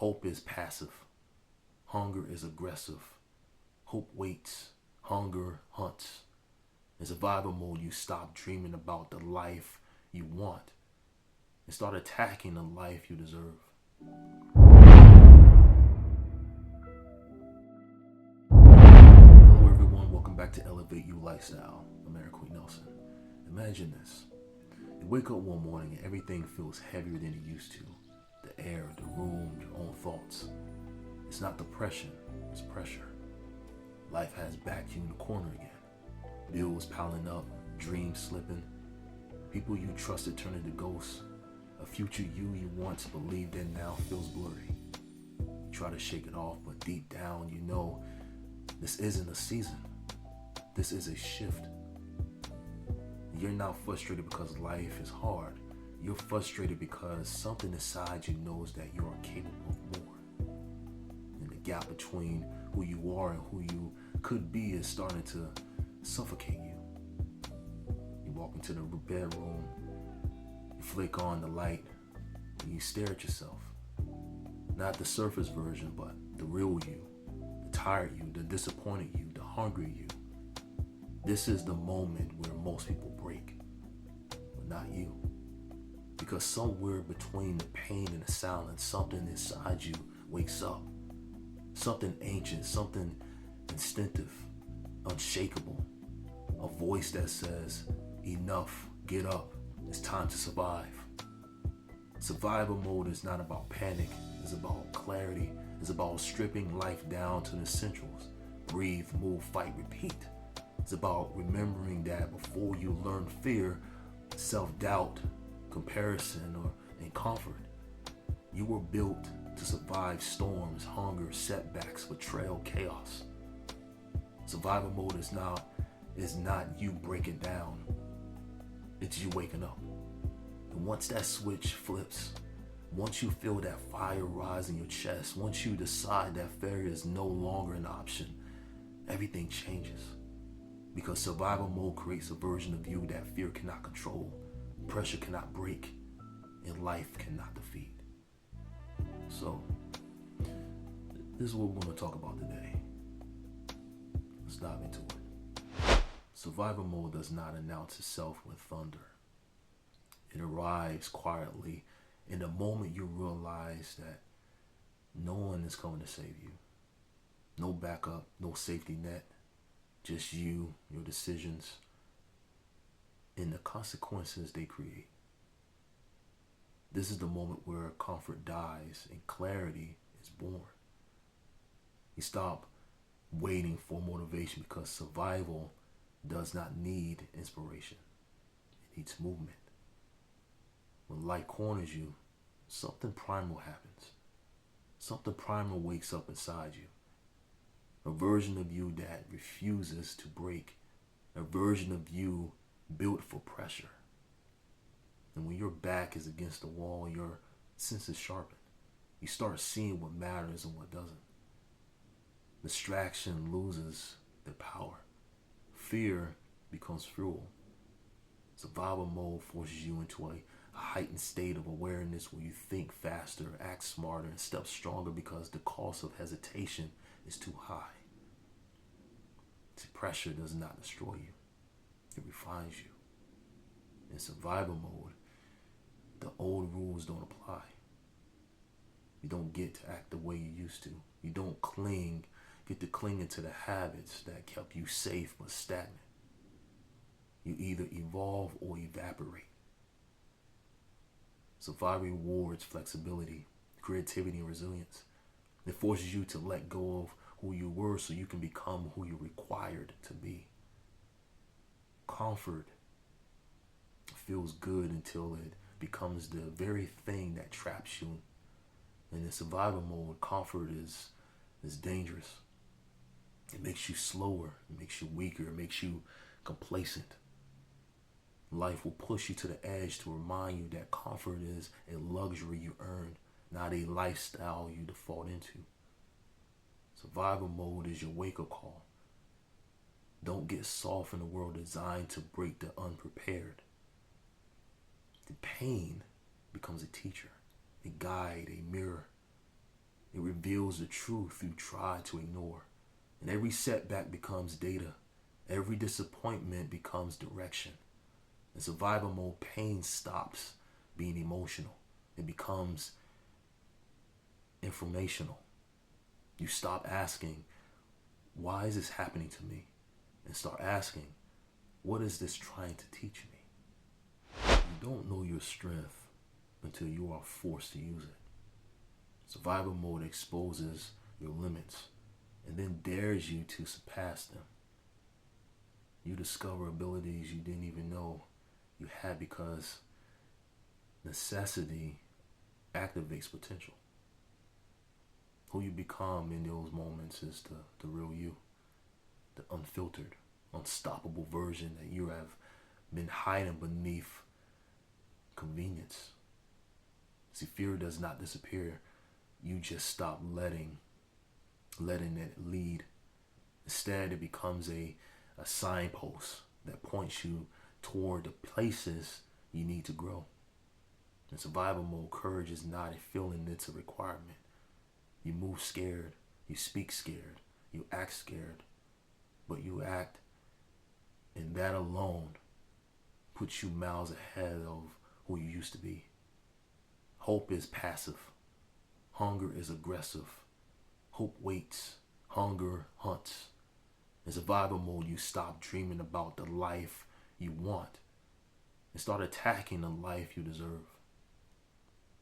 Hope is passive. Hunger is aggressive. Hope waits. Hunger hunts. In survival mode, you stop dreaming about the life you want and start attacking the life you deserve. Hello, everyone. Welcome back to Elevate You Lifestyle. I'm Eric Queen Nelson. Imagine this. You wake up one morning and everything feels heavier than it used to. The air, the room, your own thoughts. It's not depression, it's pressure. Life has backed you in the corner again. Bills piling up, dreams slipping. People you trusted turn into ghosts. A future you once believed in now feels blurry. You try to shake it off, but deep down you know this isn't a season. This is a shift. You're not frustrated because life is hard. You're frustrated because something inside you knows that you are capable of more. And the gap between who you are and who you could be is starting to suffocate you. You walk into the bedroom, you flick on the light, and you stare at yourself. Not the surface version, but the real you, the tired you, the disappointed you, the hungry you. This is the moment where most people break, but not you. Because somewhere between the pain and the silence, something inside you wakes up. Something ancient, something instinctive, unshakable. A voice that says, enough, get up, it's time to survive. Survival mode is not about panic, it's about clarity, it's about stripping life down to the essentials. Breathe, move, fight, repeat. It's about remembering that before you learn fear, self-doubt, comparison, and comfort, you were built to survive storms, hunger, setbacks, betrayal, chaos. Survival mode is not you breaking down. It's you waking up. And once that switch flips, once you feel that fire rise in your chest, once you decide that failure is no longer an option, everything changes. Because survival mode creates a version of you that fear cannot control, pressure cannot break, and life cannot defeat. So, this is what we're going to talk about today. Let's dive into it. Survival mode does not announce itself with thunder. It arrives quietly in the moment you realize that no one is coming to save you. No backup, no safety net, just you, your decisions, and the consequences they create. This is the moment where comfort dies and clarity is born. You stop waiting for motivation because survival does not need inspiration. It needs movement. When life corners you, something primal happens. Something primal wakes up inside you. A version of you that refuses to break. A version of you built for pressure. And when your back is against the wall, your senses sharpen. You start seeing what matters and what doesn't. Distraction loses their power. Fear becomes fuel. Survival mode forces you into a heightened state of awareness where you think faster, act smarter, and step stronger because the cost of hesitation is too high. See, pressure does not destroy you. It refines you. In survival mode, the old rules don't apply. You don't get to act the way you used to. You don't get to cling to the habits that kept you safe but stagnant. You either evolve or evaporate. Survival rewards flexibility, creativity, and resilience. It forces you to let go of who you were so you can become who you're required to be. Comfort feels good until it becomes the very thing that traps you. And in survival mode, comfort is dangerous. It makes you slower, it makes you weaker, it makes you complacent. Life will push you to the edge to remind you that comfort is a luxury you earn, not a lifestyle you default into. Survival mode is your wake-up call. Don't get soft in a world designed to break the unprepared. The pain becomes a teacher, a guide, a mirror. It reveals the truth you try to ignore. And every setback becomes data. Every disappointment becomes direction. In survival mode, pain stops being emotional. It becomes informational. You stop asking, why is this happening to me? And start asking, what is this trying to teach me? You don't know your strength until you are forced to use it. Survival mode exposes your limits and then dares you to surpass them. You discover abilities you didn't even know you had because necessity activates potential. Who you become in those moments is the real you, the unfiltered, unstoppable version that you have been hiding beneath convenience. See, fear does not disappear. You just stop letting it lead. Instead, it becomes a signpost that points you toward the places you need to grow. In survival mode, courage is not a feeling, it's a requirement. You move scared, you speak scared, you act scared, but you act, and that alone puts you miles ahead of who you used to be. Hope is passive. Hunger is aggressive. Hope waits. Hunger hunts. In survival mode, you stop dreaming about the life you want and start attacking the life you deserve.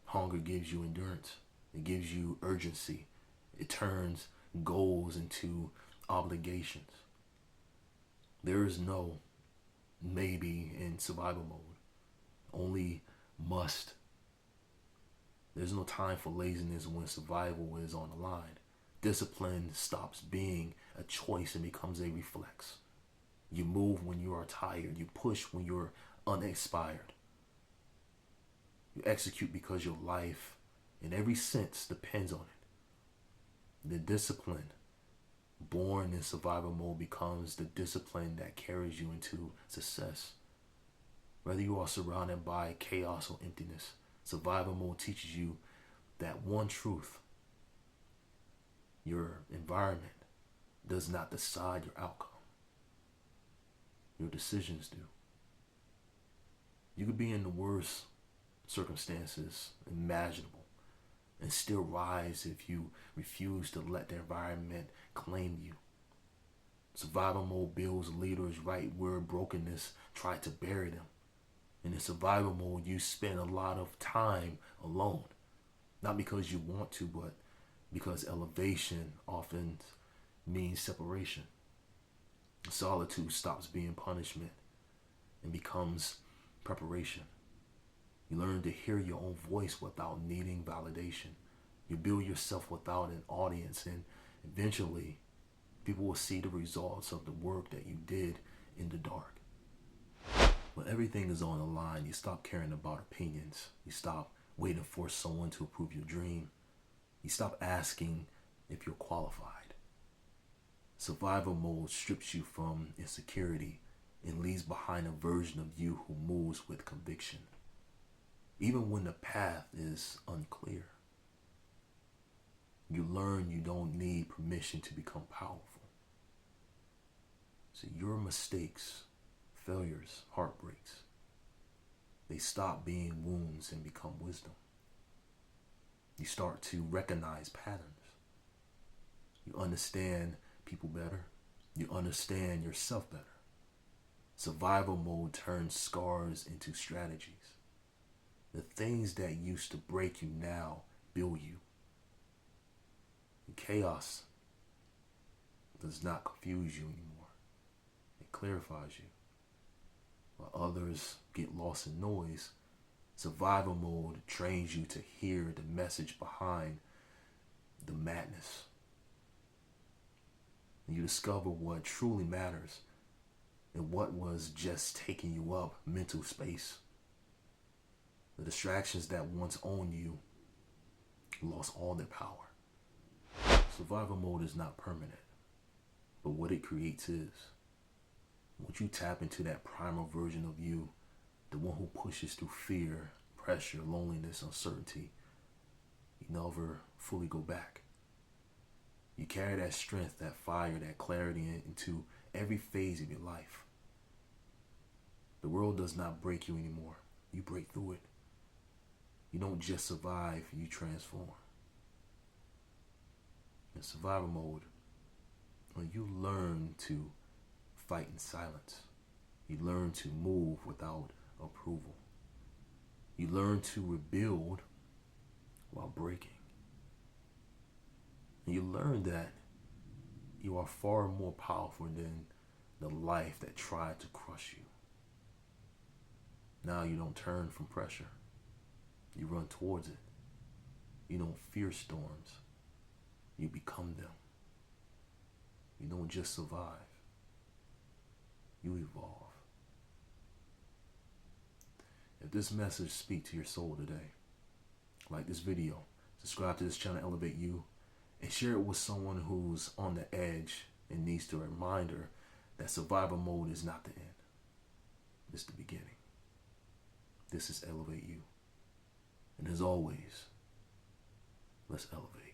Hunger gives you endurance. It gives you urgency. It turns goals into obligations. There is no maybe in survival mode. Only must. There's no time for laziness when survival is on the line. Discipline stops being a choice and becomes a reflex. You move when you are tired. You push when you're uninspired. You execute because your life, in every sense, depends on it. The discipline born in survival mode becomes the discipline that carries you into success. Whether you are surrounded by chaos or emptiness, survival mode teaches you that one truth: your environment does not decide your outcome. Your decisions do. You could be in the worst circumstances imaginable and still rise if you refuse to let the environment claim you. Survival mode builds leaders right where brokenness tried to bury them. And in survival mode, you spend a lot of time alone. Not because you want to, but because elevation often means separation. Solitude stops being punishment and becomes preparation. You learn to hear your own voice without needing validation. You build yourself without an audience, and eventually people will see the results of the work that you did in the dark. When everything is on the line, you stop caring about opinions. You stop waiting for someone to approve your dream. You stop asking if you're qualified. Survival mode strips you from insecurity and leaves behind a version of you who moves with conviction, even when the path is unclear. You learn you don't need permission to become powerful. So your mistakes, failures, heartbreaks, they stop being wounds and become wisdom. You start to recognize patterns. You understand people better. You understand yourself better. Survival mode turns scars into strategies. The things that used to break you now build you. And chaos does not confuse you anymore. It clarifies you. While others get lost in noise, survival mode trains you to hear the message behind the madness. And you discover what truly matters and what was just taking you up mental space. The distractions that once owned you lost all their power. Survival mode is not permanent, but what it creates is. Once you tap into that primal version of you, the one who pushes through fear, pressure, loneliness, uncertainty, you never fully go back. You carry that strength, that fire, that clarity into every phase of your life. The world does not break you anymore. You break through it. You don't just survive, you transform. In survival mode, when you learn to fight in silence, you learn to move without approval. You learn to rebuild while breaking. And you learn that you are far more powerful than the life that tried to crush you. Now you don't turn from pressure. You run towards it. You don't fear storms. You become them. You don't just survive. You evolve. If this message speaks to your soul today, like this video, subscribe to this channel, Elevate You, and share it with someone who's on the edge and needs a reminder that survival mode is not the end. It's the beginning. This is Elevate You. And as always, let's elevate.